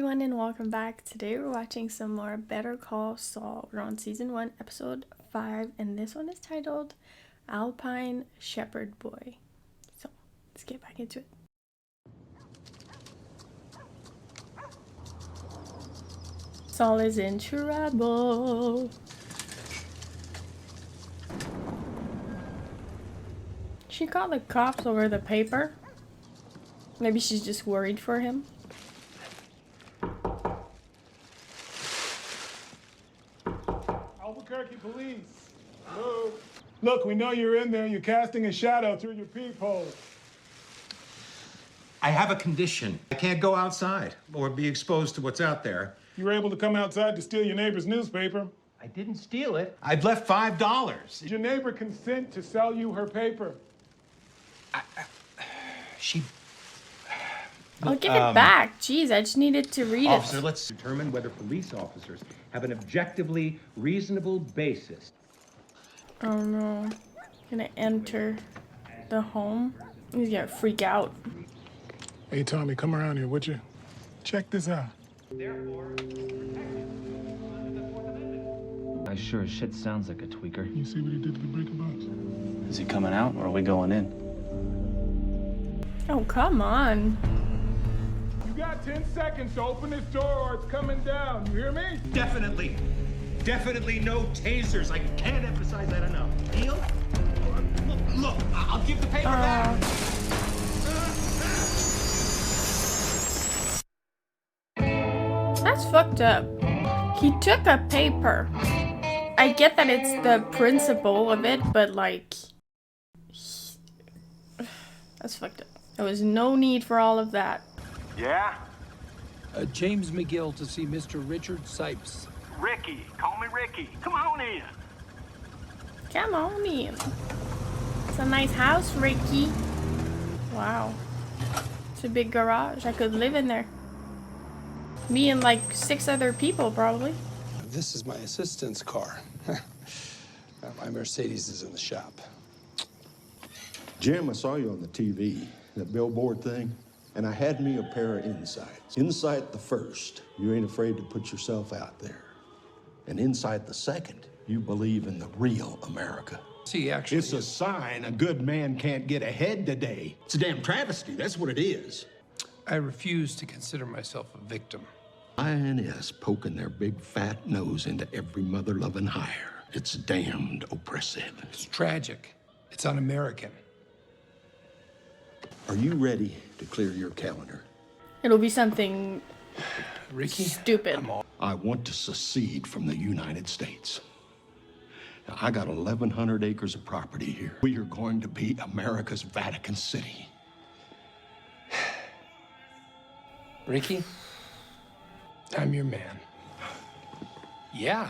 everyone and welcome back. Today we're watching some more Better Call Saul. We're on season 1 episode 5 and this one is titled Alpine Shepherd Boy. So let's get back into it. Saul is in trouble. She called the cops over the paper. Maybe she's just worried for him. Albuquerque police. Hello. Look, we know you're in there. You're casting a shadow through your peephole. I have a condition. I can't go outside or be exposed to what's out there. You were able to come outside to steal your neighbor's newspaper. I didn't steal it. I've left $5. Did your neighbor consent to sell you her paper? She... I'll give it back. Jeez, I just needed to read Officer, it. let's determine whether police officers have an objectively reasonable basis. Oh no. Gonna enter the home. He's gonna freak out. Hey, Tommy, come around here, would you? Check this out. I sure as shit sounds like a tweaker. You see what he did to the breaker box? Is he coming out or are we going in? Oh, come on. You got 10 seconds to open this door or it's coming down. You hear me? Definitely no tasers. I can't emphasize that enough. Deal? Look, I'll give the paper back. That's fucked up. He took a paper. I get that it's the principle of it, but like... That's fucked up. There was no need for all of that. Yeah? James McGill to see Mr. Richard Sipes. Ricky. Call me Ricky. Come on in. Come on in. It's a nice house, Ricky. Wow. It's a big garage. I could live in there. Me and like 6 other people, probably. This is my assistant's car. My Mercedes is in the shop. Jim, I saw you on the TV, that billboard thing, and I had me a pair of insights. Insight the first, you ain't afraid to put yourself out there. And insight the second, you believe in the real America. See, actually... It's a sign a good man can't get ahead today. It's a damn travesty, that's what it is. I refuse to consider myself a victim. INS poking their big fat nose into every mother-loving hire. It's damned oppressive. It's tragic. It's un-American. Are you ready to clear your calendar? It'll be something Ricky? stupid. I want to secede from the United States. Now, I got 1,100 acres of property here. We are going to be America's Vatican City. Ricky? I'm your man. Yeah.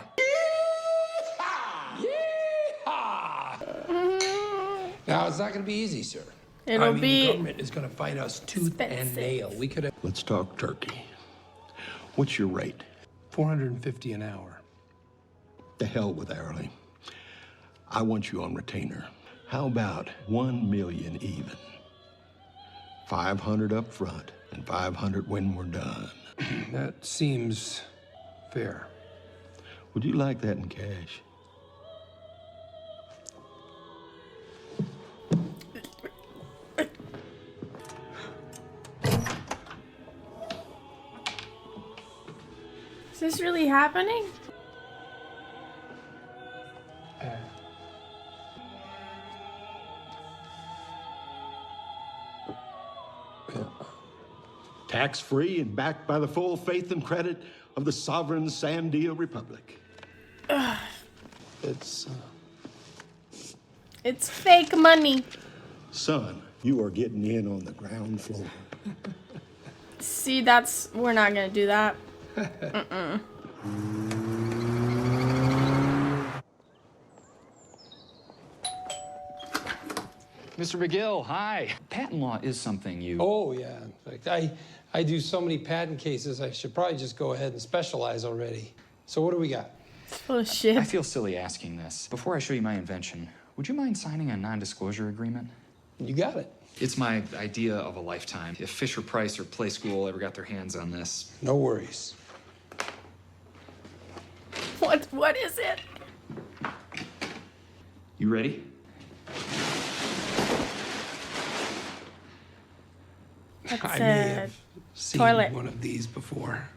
Yeehaw! Now, it's not going to be easy, sir. It'll be the government is going to fight us tooth and nail. We could have... Let's talk turkey. What's your rate? $450 an hour. The hell with hourly. I want you on retainer. How about 1 million even? 500 up front and 500 when we're done. That seems fair. Would you like that in cash? Is this really happening? Tax-free and backed by the full faith and credit of the sovereign Sandia Republic. It's fake money. Son, you are getting in on the ground floor. See, we're not gonna do that. Mr. McGill, hi. Patent law is something you... Oh, yeah. In fact, I do so many patent cases, I should probably just go ahead and specialize already. So what do we got? Full of shit. I feel silly asking this. Before I show you my invention, would you mind signing a non-disclosure agreement? You got it. It's my idea of a lifetime. If Fisher Price or Play School ever got their hands on this. No worries. What is it? You ready? That's I may have seen toilet. one of these before.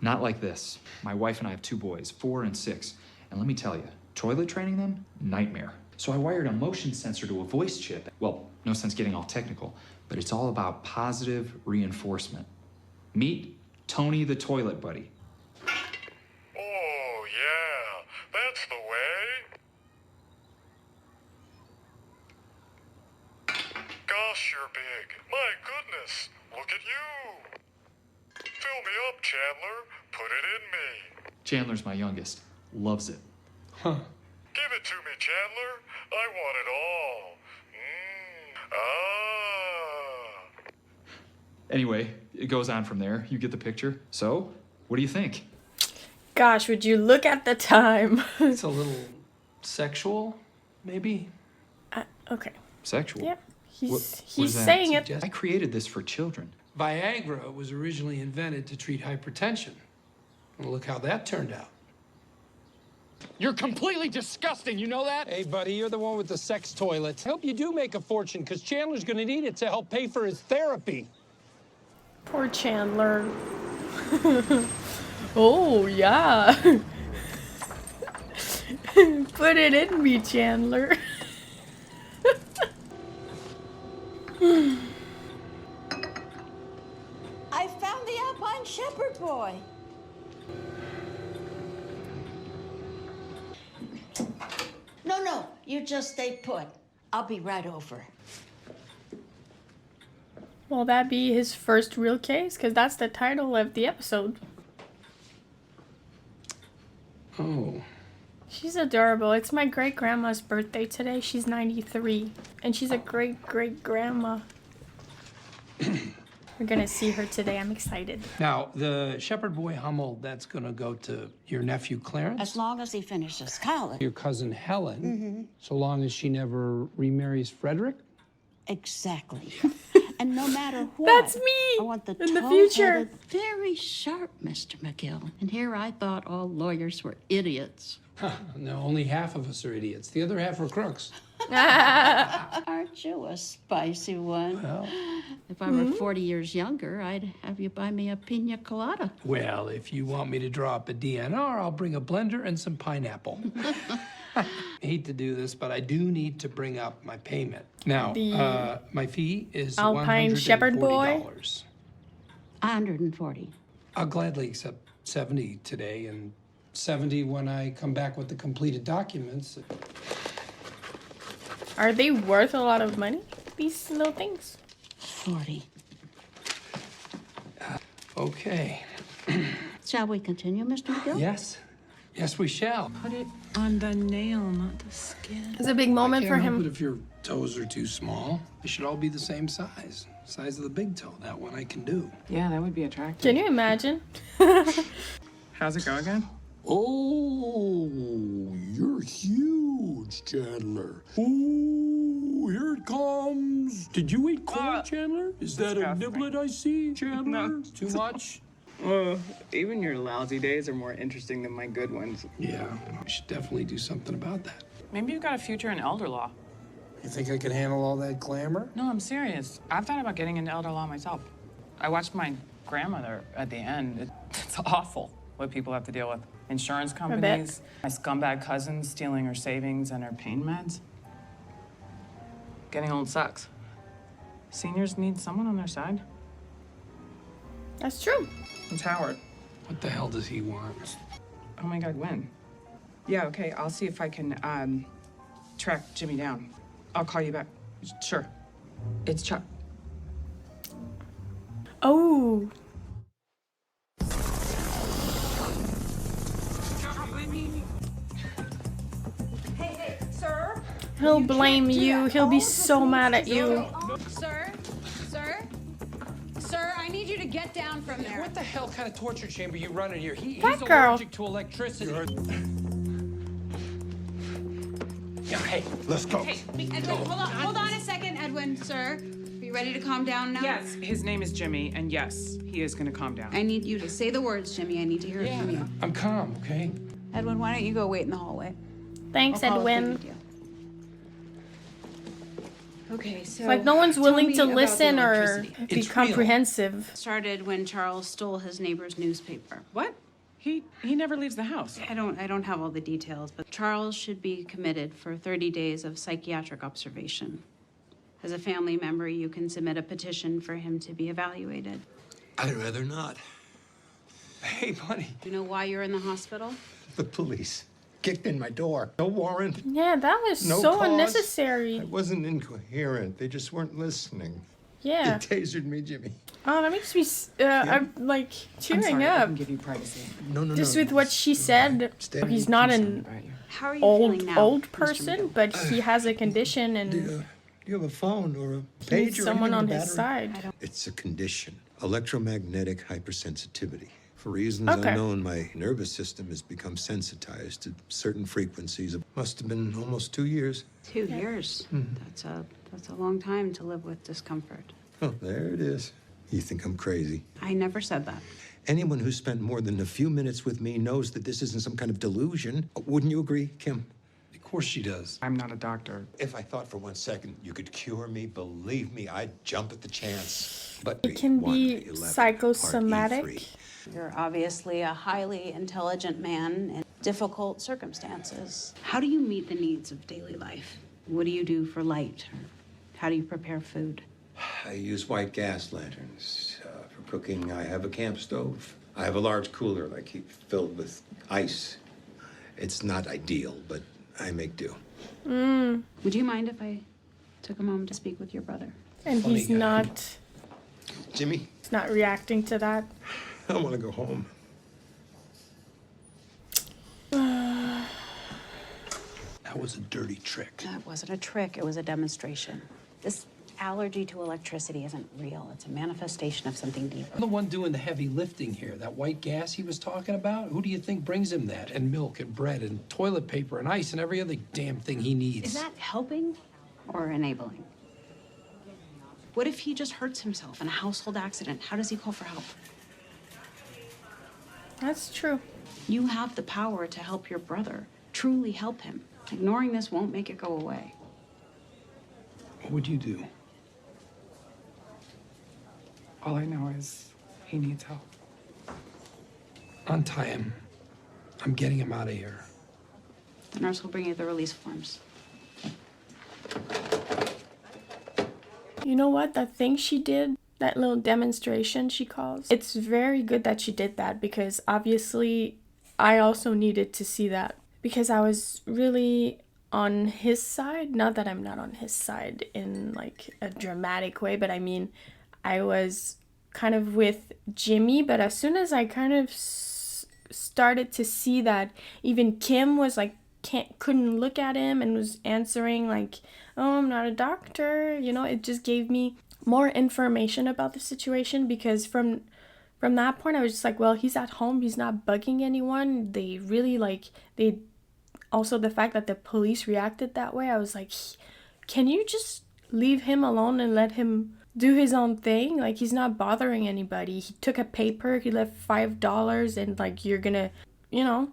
Not like this. My wife and I have 2 boys, 4 and 6. And let me tell you, toilet training them, nightmare. So I wired a motion sensor to a voice chip. Well, no sense getting all technical, but it's all about positive reinforcement. Meet Tony the Toilet Buddy. Oh, yeah, that's the way. Gosh, you're big. My goodness, look at you. Fill me up, Chandler. Put it in me. Chandler's my youngest. Loves it. Huh. Give it to me, Chandler. I want it all. Anyway, it goes on from there. You get the picture. So, what do you think? Gosh, would you look at the time? It's a little sexual, maybe? Okay. Sexual? Yep. What He's does that saying it. suggest? I created this for children. Viagra was originally invented to treat hypertension. Well, look how that turned out. You're completely disgusting, you know that? Hey, buddy, you're the one with the sex toilet. I hope you do make a fortune, because Chandler's going to need it to help pay for his therapy. Poor Chandler. Oh, yeah. Put it in me, Chandler. I found the Alpine Sherperd boy. No, you just stay put. I'll be right over. Will that be his first real case? Because that's the title of the episode. Oh. She's adorable. It's my great-grandma's birthday today. She's 93. And she's a great-great-grandma. We're going to see her today. I'm excited. Now, the Shepherd boy Hummel, that's going to go to your nephew Clarence? As long as he finishes college. Your cousin Helen, so long as she never remarries Frederick? Exactly. And no matter what, That's me I want the in the future. toe-headed, very sharp Mr. McGill. And here I thought all lawyers were idiots. No, only half of us are idiots. The other half are crooks. Aren't you a spicy one? Well, If I were 40 years younger, I'd have you buy me a pina colada. well, if you want me to draw up a DNR, I'll bring a blender and some pineapple. I hate to do this, but I do need to bring up my payment. Now, my fee is Alpine Shepherd boy? $140. 140. I'll gladly accept 70 today and 70 when I come back with the completed documents. Are they worth a lot of money? These little things. 40. Okay. Shall we continue, Mr. McGill? Yes. Yes, we shall. Put it on the nail, not the skin. It's a big moment for Can't help him. it if your toes are too small. They should all be the same size. Size of the big toe. That one I can do. Yeah, that would be attractive. Can you imagine? How's it go again? Oh, you're huge, Chandler. Oh, here it comes. Did you eat corn, Chandler? Is that a disgusting. niblet I see, Chandler? No. Too much? Even your lousy days are more interesting than my good ones. Yeah, we should definitely do something about that. Maybe you've got a future in elder law. You think I could handle all that glamour? No, I'm serious. I've thought about getting into elder law myself. I watched my grandmother at the end. It's awful what people have to deal with. Insurance companies, my scumbag cousin stealing her savings and her pain meds. Getting old sucks. Seniors need someone on their side. That's true. It's Howard. What the hell does he want? Oh my God, when? Yeah, okay, I'll see if I can track Jimmy down. I'll call you back. Sure. It's Chuck. Oh. Hey, sir? He'll blame you. He'll be so mad at you. Sir? Sir, I need you to get down from there. What the hell kind of torture chamber you running here? He's That girl. allergic to electricity. Yeah, hey, let's go. Hey, Edwin, hold on a second, Edwin, sir. ready to calm down now? Yes, his name is Jimmy, and yes, he is gonna calm down. I need you to say the words, Jimmy. I need to hear it from you. I'm calm, okay? Edwin, why don't you go wait in the hallway? Thanks, I'll call a Edwin. big deal. Okay, so It's like no one's willing to tell me about listen the or electricity. be It's real. comprehensive. Started when Charles stole his neighbor's newspaper. What? He never leaves the house. I don't have all the details, but Charles should be committed for 30 days of psychiatric observation. As a family member, you can submit a petition for him to be evaluated. I'd rather not. Hey, buddy. Do you know why you're in the hospital? The police kicked in my door. No warrant. Yeah, that was No so cause. unnecessary. I wasn't incoherent. They just weren't listening. Yeah. They tasered me, Jimmy. Oh, that makes me I'm like I'm tearing sorry, I up. can give you privacy. No. Just with what she said. Stay. He's not an How are you old feeling now, old Mr. person, McGill? but he has a condition and Do you have a phone or a he needs pager? someone or on anything his with a battery? side. It's a condition. Electromagnetic hypersensitivity. For reasons Okay. unknown, my nervous system has become sensitized to certain frequencies. It must have been almost 2 years. 2 years. That's a long time to live with discomfort. Oh, there it is. You think I'm crazy. I never said that. Anyone who's spent more than a few minutes with me knows that this isn't some kind of delusion. Wouldn't you agree, Kim? Of course she does. I'm not a doctor. If I thought for 1 second you could cure me, believe me, I'd jump at the chance. But It can be 111, Part psychosomatic. E3. You're obviously a highly intelligent man in difficult circumstances. How do you meet the needs of daily life? What do you do for light? How do you prepare food? I use white gas lanterns. For cooking, I have a camp stove. I have a large cooler I keep filled with ice. It's not ideal, but I make do. Would you mind if I took a moment to speak with your brother? And Funny he's guy. not Jimmy, reacting to that. I want to go home. That was a dirty trick. That wasn't a trick, it was a demonstration. This allergy to electricity isn't real. It's a manifestation of something deeper. I'm the one doing the heavy lifting here. That white gas he was talking about, who do you think brings him that? And milk and bread and toilet paper and ice and every other damn thing he needs. Is that helping or enabling? What if he just hurts himself in a household accident? How does he call for help? That's true. You have the power to help your brother, truly help him. Ignoring this won't make it go away. What would you do? All I know is he needs help. Untie him. I'm getting him out of here. The nurse will bring you the release forms. You know what? That thing she did, that little demonstration she calls, it's very good that she did that because obviously I also needed to see that because I was really on his side. Not that I'm not on his side in like a dramatic way, but I mean, I was kind of with Jimmy, but as soon as I kind of started to see that even Kim was like, couldn't look at him and was answering like, oh, I'm not a doctor, you know, it just gave me more information about the situation because from that point I was just like, well, he's at home, he's not bugging anyone. They really also the fact that the police reacted that way, I was like, can you just leave him alone and let him do his own thing? Like, he's not bothering anybody. He took a paper, he left $5 and like, you're gonna, you know.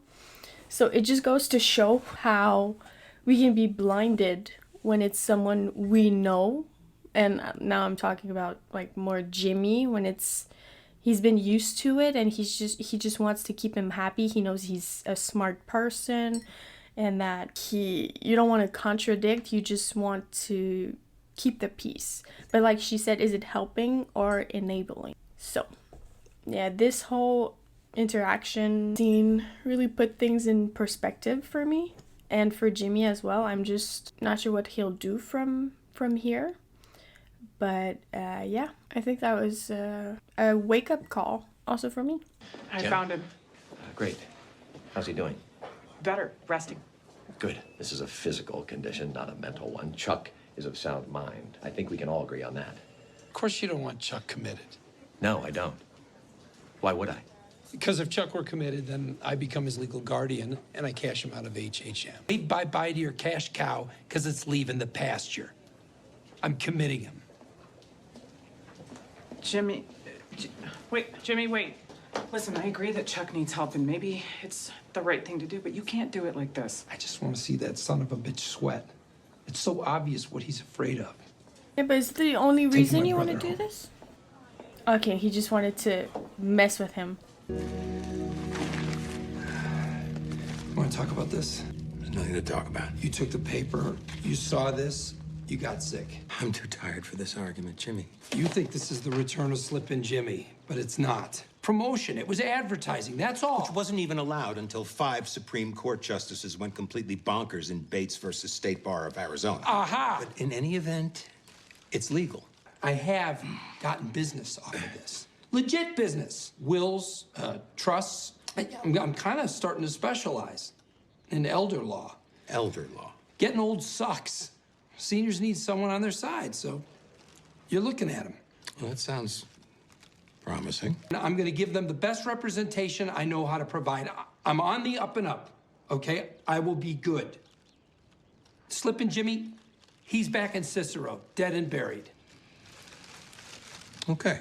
So it just goes to show how we can be blinded when it's someone we know. And now I'm talking about like more Jimmy, when he's been used to it and he just wants to keep him happy. He knows he's a smart person and that you don't want to contradict, you just want to keep the peace. But like she said, is it helping or enabling? So yeah, this whole interaction scene really put things in perspective for me and for Jimmy as well. I'm just not sure what he'll do from here. But yeah, I think that was a wake-up call also for me. I found him. Great. How's he doing? Better. Resting. Good. This is a physical condition, not a mental one. Chuck is of sound mind. I think we can all agree on that. Of course you don't want Chuck committed. No, I don't. Why would I? Because if Chuck were committed, then I become his legal guardian and I cash him out of HHM. Hey, bye-bye to your cash cow because it's leaving the pasture. I'm committing him. Jimmy, Jimmy, wait. Listen, I agree that Chuck needs help, and maybe it's the right thing to do, but you can't do it like this. I just want to see that son of a bitch sweat. It's so obvious what he's afraid of. Yeah, but is it the only Taking reason my you want to brother do home. this? Okay, he just wanted to mess with him. Want to talk about this? There's nothing to talk about. You took the paper, you saw this, you got sick. I'm too tired for this argument, Jimmy. You think this is the return of Slippin' Jimmy, but it's not. Promotion, it was advertising, that's all. Which wasn't even allowed until 5 Supreme Court justices went completely bonkers in Bates versus State Bar of Arizona. Aha! But in any event, it's legal. I have gotten business off of this. Legit business. Wills, trusts. I'm kind of starting to specialize in elder law. Elder law? Getting old sucks. Seniors need someone on their side, so you're looking at them. Well, that sounds promising. I'm going to give them the best representation I know how to provide. I'm on the up and up, okay? I will be good. Slippin' Jimmy, he's back in Cicero, dead and buried. Okay.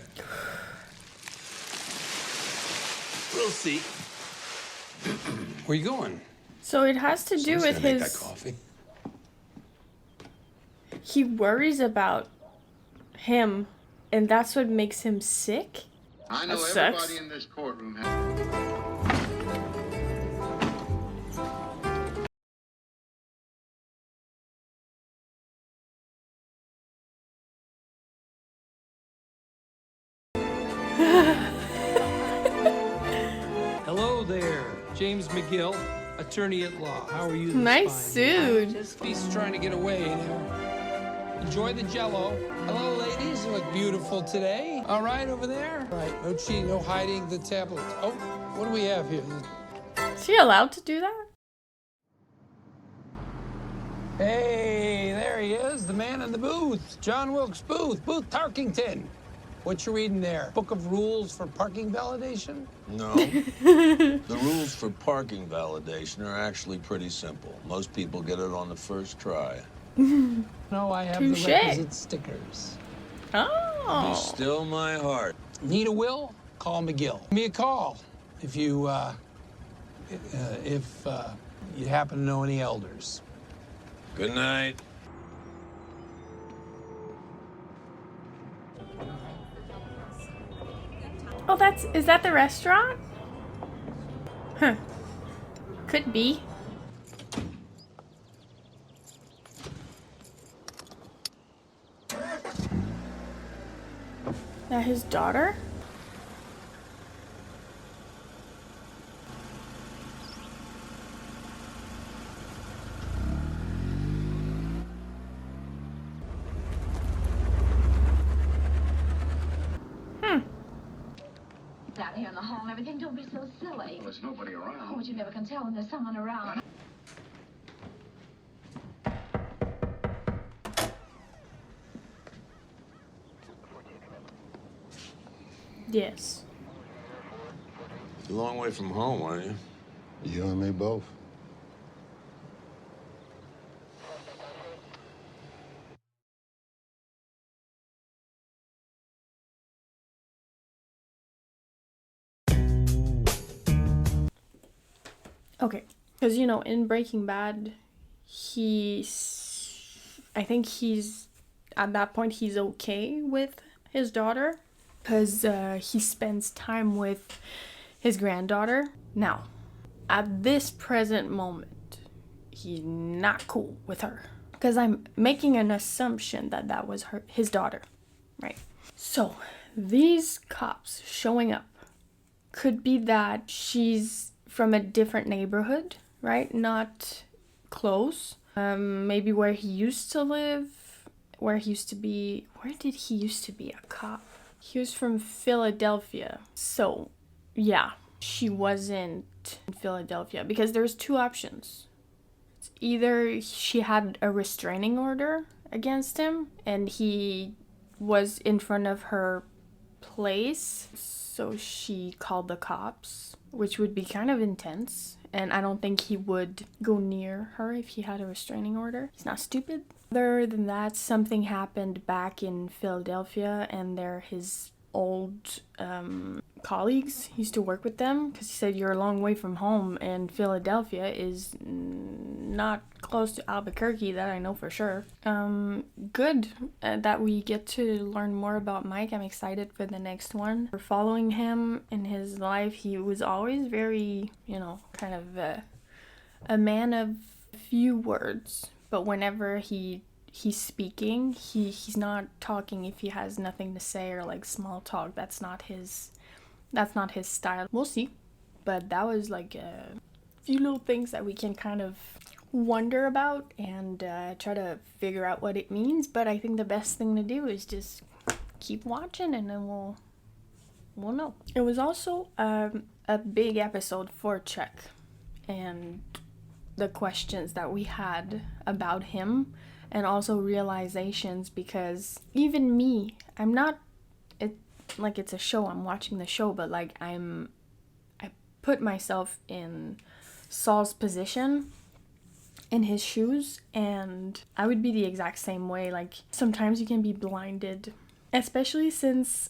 We'll see. Where you going? So it has to do with Make that his... coffee. He worries about him, and that's what makes him sick? I know That everybody sucks. in this courtroom has... Hello there, James McGill, attorney at law. How are you this Nice fine? suit. He's trying to get away now. Enjoy the Jell-O. Hello, ladies. You look beautiful today. All right, over there. All right, no cheating, no hiding the tablets. Oh, what do we have here? Is he allowed to do that? Hey, there he is, the man in the booth. John Wilkes Booth, Booth Tarkington. What you reading there? Book of Rules for Parking Validation? No. The rules for parking validation are actually pretty simple. Most people get it on the first try. No, I have Touche. the requisite stickers. Be Oh. still my heart. Need a will? Call McGill. Give me a call if you you happen to know any elders. Good night. Oh, is that the restaurant? Huh. Could be. That his daughter? Down here in the hall and everything, don't be so silly. Well, there's nobody around. Oh, but you never can tell when there's someone around. Yes. You're a long way from home, aren't you? You and me both. Okay. Because, you know, in Breaking Bad, I think he's, at that point, he's okay with his daughter. Because he spends time with his granddaughter. Now, at this present moment, he's not cool with her. Because I'm making an assumption that that was his daughter, right? So, these cops showing up could be that she's from a different neighborhood, right? Not close. Maybe where he used to live, where he used to be. Where did he used to be a cop? He was from Philadelphia. So, yeah, she wasn't in Philadelphia because there's two options. It's either she had a restraining order against him and he was in front of her place, so she called the cops, which would be kind of intense. And I don't think he would go near her if he had a restraining order. He's not stupid. Other than that, something happened back in Philadelphia and they're his old colleagues. He used to work with them because he said you're a long way from home, and Philadelphia is not close to Albuquerque, that I know for sure. Good that we get to learn more about Mike. I'm excited for the next one. For following him in his life, he was always very, you know, kind of a man of few words, but whenever he's speaking, he's not talking if he has nothing to say or like small talk. That's not his style. We'll see. But that was like a few little things that we can kind of wonder about and try to figure out what it means. But I think the best thing to do is just keep watching, and then we'll know. It was also a big episode for Chuck and the questions that we had about him, and also realizations, because even me, I'm not, like it's a show, I'm watching the show, but like I put myself in Saul's position, in his shoes, and I would be the exact same way. Like sometimes you can be blinded, especially since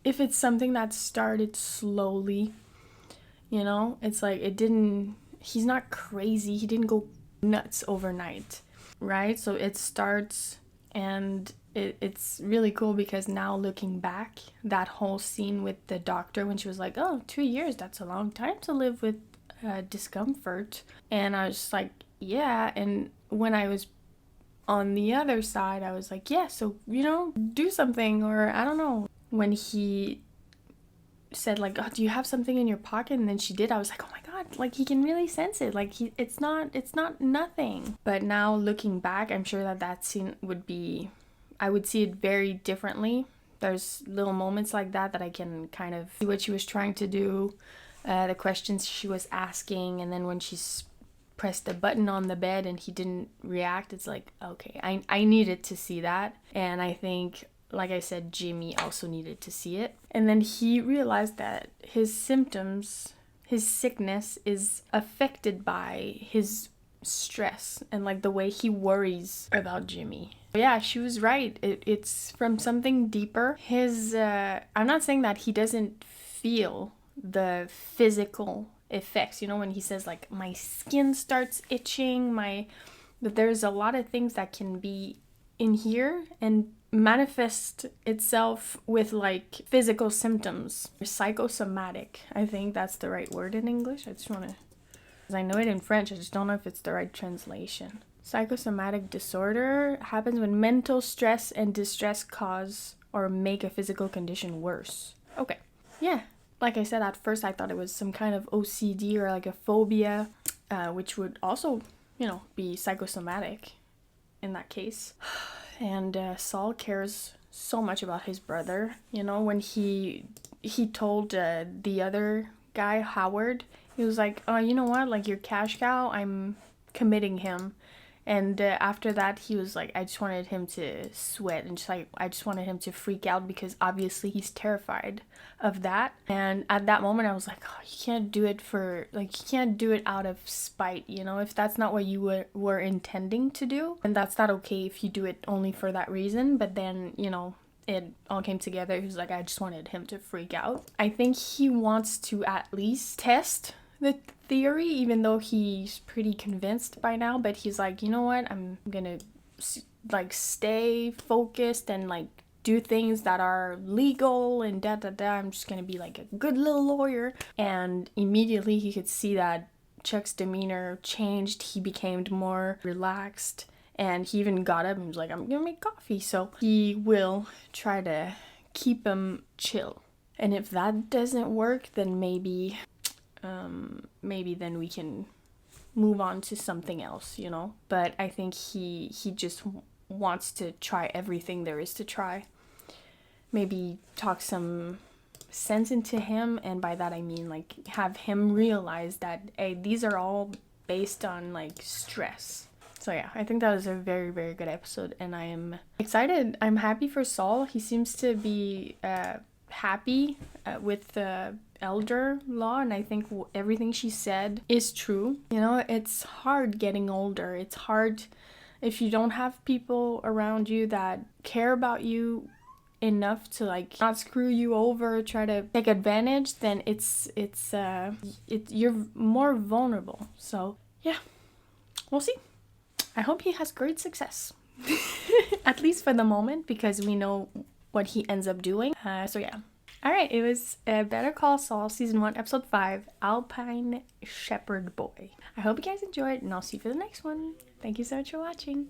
if it's something that started slowly, you know, it's like he's not crazy, he didn't go nuts overnight, right? So it starts, and it's really cool because now looking back, that whole scene with the doctor when she was like, oh, 2 years, that's a long time to live with discomfort. And I was just like, yeah. And when I was on the other side, I was like, yeah, so, you know, do something, or I don't know. When he said like, oh, do you have something in your pocket? And then she did. I was like, oh my god, like he can really sense it. Like it's not nothing. But now looking back, I'm sure that scene I would see it very differently. There's little moments like that I can kind of see what she was trying to do, the questions she was asking, and then when she pressed the button on the bed and he didn't react, it's like, okay, I needed to see that. And I think, like I said, Jimmy also needed to see it. And then he realized that his symptoms, his sickness is affected by his stress and like the way he worries about Jimmy. Yeah, she was right. It's from something deeper. I'm not saying that he doesn't feel the physical effects, you know, when he says like my skin starts itching, but there's a lot of things that can be in here and manifest itself with like physical symptoms. Psychosomatic, I think that's the right word in English. I just want to, because I know it in French, I just don't know if it's the right translation. Psychosomatic disorder happens when mental stress and distress cause or make a physical condition worse. Okay, yeah. Like I said, at first I thought it was some kind of OCD or like a phobia, which would also, you know, be psychosomatic in that case. And Saul cares so much about his brother. You know, when he told the other guy, Howard, he was like, oh, you know what, like your cash cow, I'm committing him. And after that, he was like, I just wanted him to sweat, and just like I just wanted him to freak out, because obviously he's terrified of that. And at that moment, I was like, oh, you can't do it out of spite, you know? If that's not what you were intending to do, and that's not okay if you do it only for that reason. But then, you know, it all came together. He was like, I just wanted him to freak out. I think he wants to at least test the theory, even though he's pretty convinced by now. But he's like, you know what, I'm gonna like stay focused and like do things that are legal and I'm just gonna be like a good little lawyer. And immediately he could see that Chuck's demeanor changed. He became more relaxed, and he even got up and was like, I'm gonna make coffee. So he will try to keep him chill. And if that doesn't work, then maybe then we can move on to something else, you know? But I think he just wants to try everything there is to try. Maybe talk some sense into him, and by that I mean like have him realize that, hey, these are all based on like stress. So yeah, I think that was a very, very good episode, and I am excited. I'm happy for Saul. He seems to be happy with the elder law, and I think everything she said is true. You know, it's hard getting older. It's hard if you don't have people around you that care about you enough to like not screw you over, try to take advantage, then you're more vulnerable. So yeah, we'll see. I hope he has great success. At least for the moment, because we know what he ends up doing. So yeah. Alright, it was Better Call Saul Season 1, Episode 5, Alpine Shepherd Boy. I hope you guys enjoyed, and I'll see you for the next one. Thank you so much for watching.